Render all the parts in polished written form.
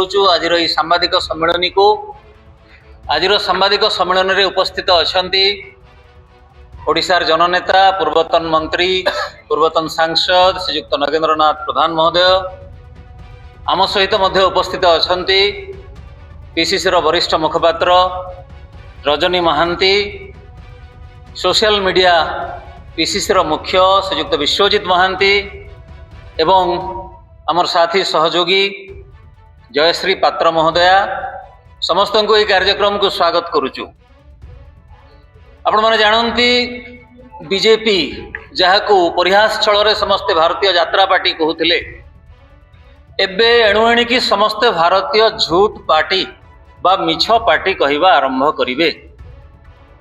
आज सांबादिक सम्मेलन को आज सांबादिक सम्मेलन में उपस्थित अच्छा ओडिशार जननेता पूर्वतन मंत्री पूर्वतन सांसद श्रीयुक्त नगेंद्रनाथ प्रधान महोदय आम सहित उपस्थित अच्छा पीसीसी वरिष्ठ मुखपात्र Rajani Mohanty social media PCC मुख्य श्रीयुक्त विश्वजित महांती एवं आमर साथी सहयोगी जयश्री पात्र महोदया समस्त को यह कार्यक्रम को स्वागत करुचु। आपण माने जानती बीजेपी जहाँ को परिहास छल समस्ते भारतीय यात्रा पार्टी कहते एबे एणुएणिकी समस्ते भारतीय झूठ पार्टी बा मिछ पार्टी कहवा आरंभ करिवे।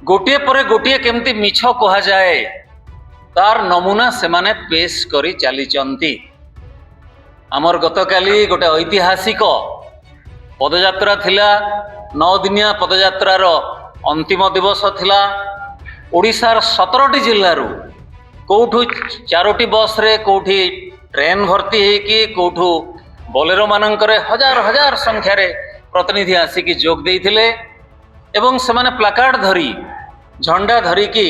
गोटे पर गोटे केमती मिछ कहा जाए तार नमूना सेमाने पेश करी चली। आमर गतकाली गोटे ऐतिहासिक पदयात्रा थिला 9 दिनिया पदयात्रार अंतिम दिवस थिला। ओडिशार 17टी जिल्लारू कोठू 4टी बस रे कोठी ट्रेन भर्ती होगी कोठू बोलेरो मानकरे हजार हजार संख्यार प्रतिनिधि आसिकी जोग देइथिले एवं सेमाने प्लाकार्ड धरी झंडा धरिकी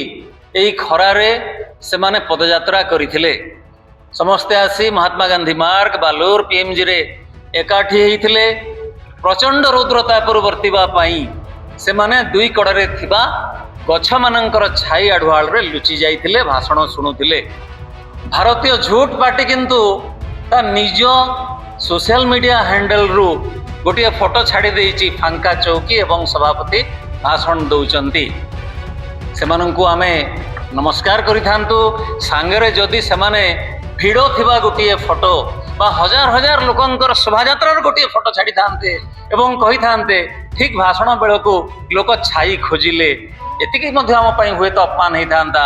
एई खरारे सेमाने पदयात्रा करिथिले। समस्ते आसी महात्मा गांधी मार्ग बालूर पीएमजी रे एकाठी होइथिले। प्रचंड रौद्रतापुर वर्तिबा पाई सेमाने दुई कड़े थिबा गछ मानकर छाई आढ़ुआल रे लुचि जाइथिले भाषण शुणुथिले। भारतीय झूठ पार्टी किंतु ता निज सोशल मीडिया हैंडल रु गोटे फोटो छाड़ी देइछि फांका चौकी एवं सभापति भाषण दौचंती। सेमानंकु आमे नमस्कार करिथांतु सांगरे जदि सेमाने भिड़ थिबा गोटे फोटो बा हजार हजार लोकंकर शोभायात्रार गोटे फोटो छाड़ी थांते एवं कही थांते ठीक भाषण बेलू लोक छाई खोजिले एतिकी मध्य आम पई हुए तो अपमान ही थांता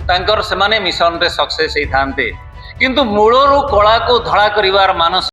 तांकर सेमाने मिशन रे सक्सेस ही थांते किंतु मूलरू कला को धड़ा करिवार मानस